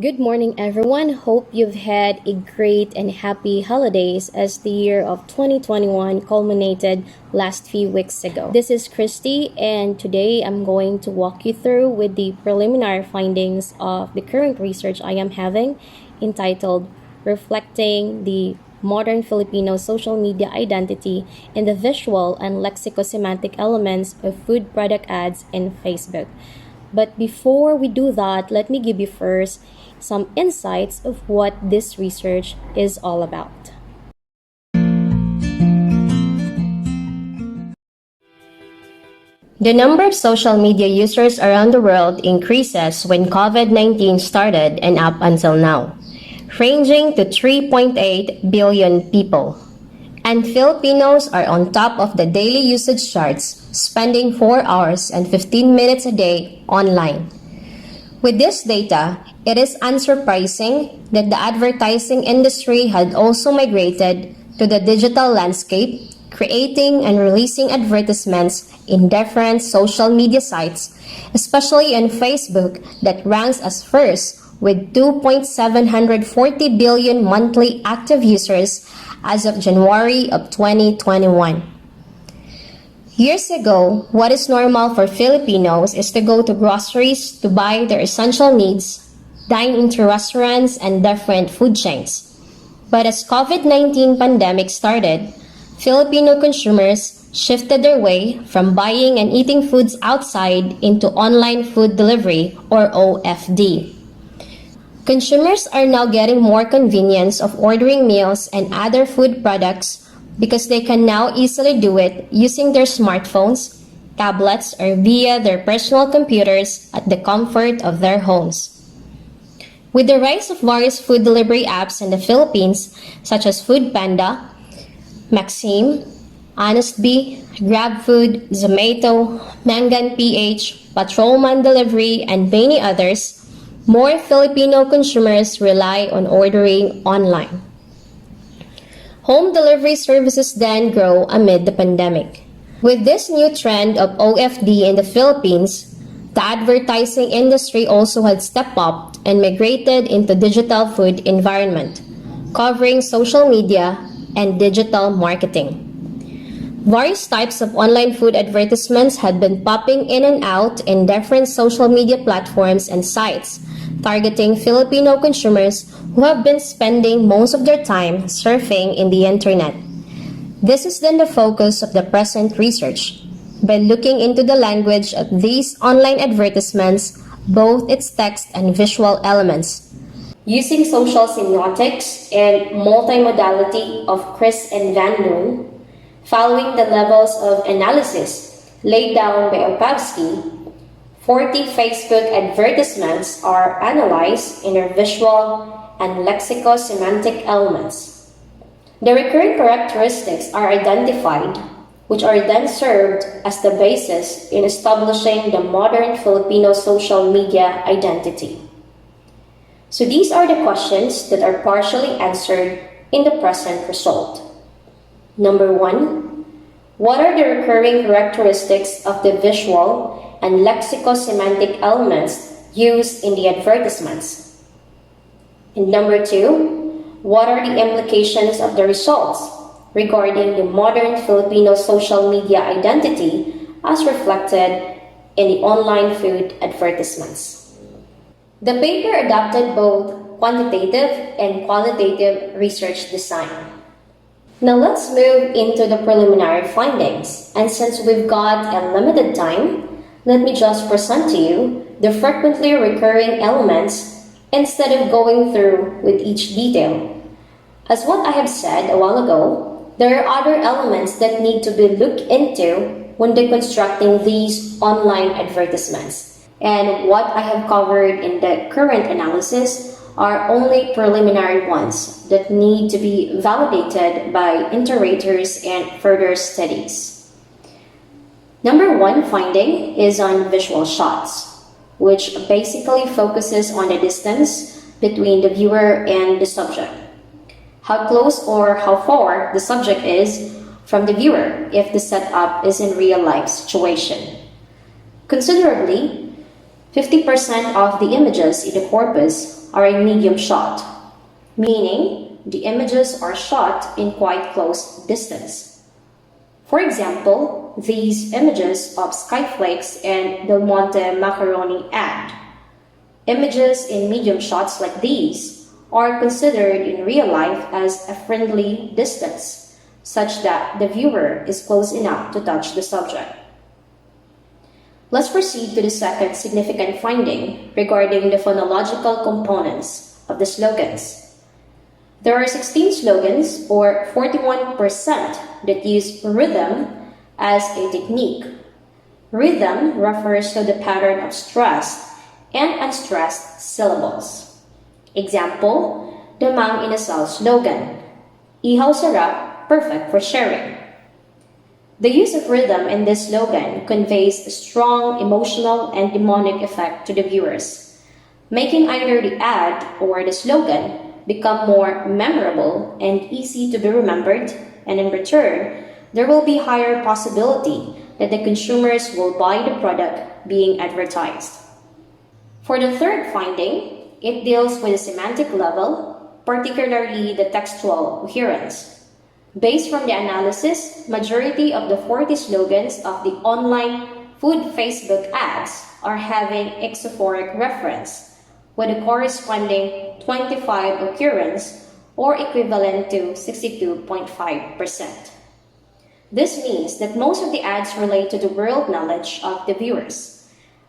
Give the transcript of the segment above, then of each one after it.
Good morning, everyone. Hope you've had a great and happy holidays as the year of 2021 culminated last few weeks ago. This is Christy, and today I'm going to walk you through with the preliminary findings of the current research I am having entitled Reflecting the Modern Filipino Social Media Identity in the Visual and Lexicosemantic Elements of Food Product Ads in Facebook. But before we do that, let me give you first some insights of what this research is all about. The number of social media users around the world increases when COVID-19 started and up until now, ranging to 3.8 billion people. And Filipinos are on top of the daily usage charts, spending 4 hours and 15 minutes a day online. With this data, it is unsurprising that the advertising industry had also migrated to the digital landscape, creating and releasing advertisements in different social media sites, especially on Facebook that ranks as first with 2.740 billion monthly active users as of January of 2021. Years ago, what is normal for Filipinos is to go to groceries to buy their essential needs, dine into restaurants and different food chains. But as COVID-19 pandemic started, Filipino consumers shifted their way from buying and eating foods outside into online food delivery or OFD. Consumers are now getting more convenience of ordering meals and other food products because they can now easily do it using their smartphones, tablets, or via their personal computers at the comfort of their homes. With the rise of various food delivery apps in the Philippines, such as Foodpanda, Maxim, Honestbee, GrabFood, Zomato, Mangan PH, Patrolman Delivery, and many others, more Filipino consumers rely on ordering online. Home delivery services then grow amid the pandemic. With this new trend of OFD in the Philippines, the advertising industry also had stepped up and migrated into digital food environment, covering social media and digital marketing. Various types of online food advertisements had been popping in and out in different social media platforms and sites, targeting Filipino consumers who have been spending most of their time surfing in the internet. This is then the focus of the present research. By looking into the language of these online advertisements, both its text and visual elements, using social semiotics and multimodality of Chris and Van Loon, following the levels of analysis laid down by Opavsky, 40 Facebook advertisements are analyzed in their visual and lexicosemantic elements. The recurring characteristics are identified, which are then served as the basis in establishing the modern Filipino social media identity. So these are the questions that are partially answered in the present result. Number 1, what are the recurring characteristics of the visual and lexicosemantic elements used in the advertisements? And number 2, what are the implications of the results regarding the modern Filipino social media identity as reflected in the online food advertisements? The paper adopted both quantitative and qualitative research design. Now let's move into the preliminary findings, and since we've got a limited time, let me just present to you the frequently recurring elements instead of going through with each detail. As what I have said a while ago, there are other elements that need to be looked into when deconstructing these online advertisements. And what I have covered in the current analysis are only preliminary ones that need to be validated by iterators and further studies. Number 1 finding is on visual shots, which basically focuses on the distance between the viewer and the subject. How close or how far the subject is from the viewer if the setup is in real life situation. Considerably, 50% of the images in the corpus are in medium shot, meaning the images are shot in quite close distance. For example, these images of Skyflakes and Del Monte macaroni ad. Images in medium shots like these are considered in real life as a friendly distance, such that the viewer is close enough to touch the subject. Let's proceed to the second significant finding regarding the phonological components of the slogans. There are 16 slogans, or 41%, that use rhythm as a technique. Rhythm refers to the pattern of stressed and unstressed syllables. Example, the Mang Inasal slogan, Ihaw sarap, perfect for sharing. The use of rhythm in this slogan conveys a strong emotional and demonic effect to the viewers, making either the ad or the slogan become more memorable and easy to be remembered, and in return, there will be higher possibility that the consumers will buy the product being advertised. For the third finding, it deals with the semantic level, particularly the textual coherence. Based from the analysis, majority of the 40 slogans of the online food Facebook ads are having exophoric reference, with a corresponding 25 occurrence, or equivalent to 62.5%. This means that most of the ads relate to the world knowledge of the viewers,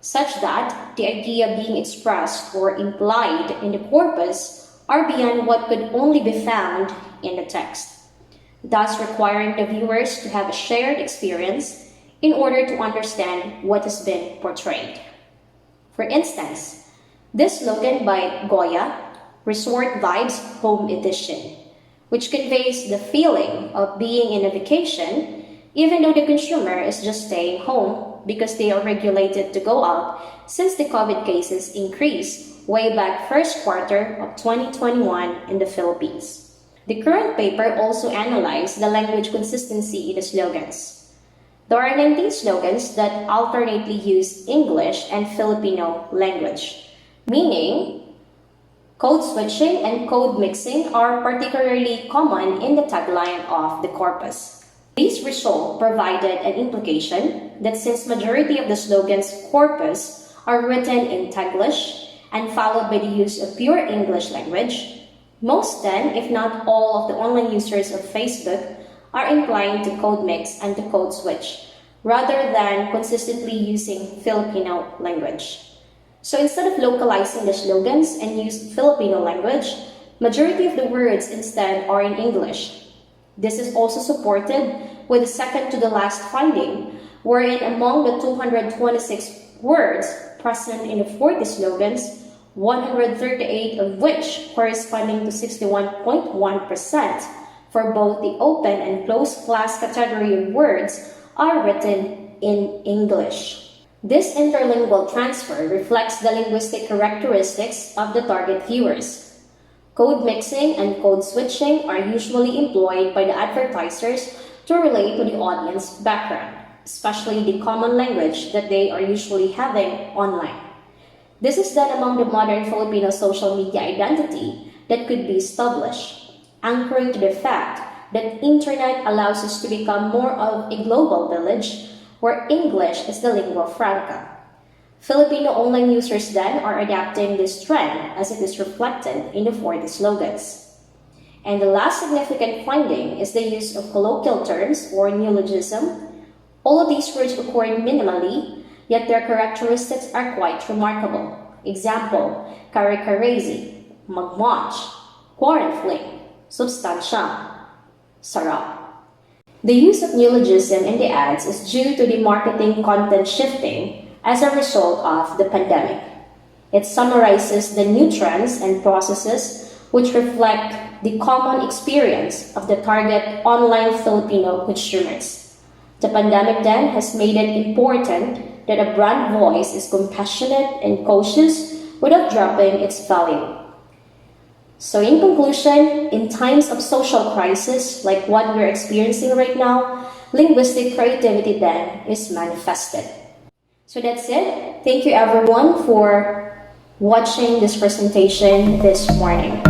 such that the idea being expressed or implied in the corpus are beyond what could only be found in the text, thus requiring the viewers to have a shared experience in order to understand what has been portrayed. For instance, this slogan by Goya, Resort Vibes Home Edition, which conveys the feeling of being in a vacation even though the consumer is just staying home because they are regulated to go out since the COVID cases increased way back first quarter of 2021 in the Philippines. The current paper also analyzed the language consistency in the slogans. There are 19 slogans that alternately use English and Filipino language, meaning code switching and code mixing are particularly common in the tagline of the corpus. These results provided an implication that since majority of the slogan's corpus are written in Taglish and followed by the use of pure English language, most then, if not all, of the online users of Facebook are inclined to code mix and to code switch, rather than consistently using Filipino language. So instead of localizing the slogans and use Filipino language, majority of the words instead are in English. This is also supported with the second to the last finding, wherein among the 226 words present in the 40 slogans, 138 of which corresponding to 61.1% for both the open and closed class category of words are written in English. This interlingual transfer reflects the linguistic characteristics of the target viewers. Code mixing and code switching are usually employed by the advertisers to relate to the audience background, especially the common language that they are usually having online. This is done among the modern Filipino social media identity that could be established, anchoring to the fact that internet allows us to become more of a global village where English is the lingua franca. Filipino online users then are adapting this trend as it is reflected in the 40 slogans. And the last significant finding is the use of colloquial terms or neologism. All of these words occur minimally, yet their characteristics are quite remarkable. Example, kare-karezi, magmatch, quarantfling, substansya, sarap. The use of neologism in the ads is due to the marketing content shifting as a result of the pandemic. It summarizes the new trends and processes which reflect the common experience of the target online Filipino consumers. The pandemic then has made it important that a brand voice is compassionate and cautious without dropping its value. So in conclusion, in times of social crisis like what we're experiencing right now, linguistic creativity then is manifested. So that's it. Thank you everyone for watching this presentation this morning.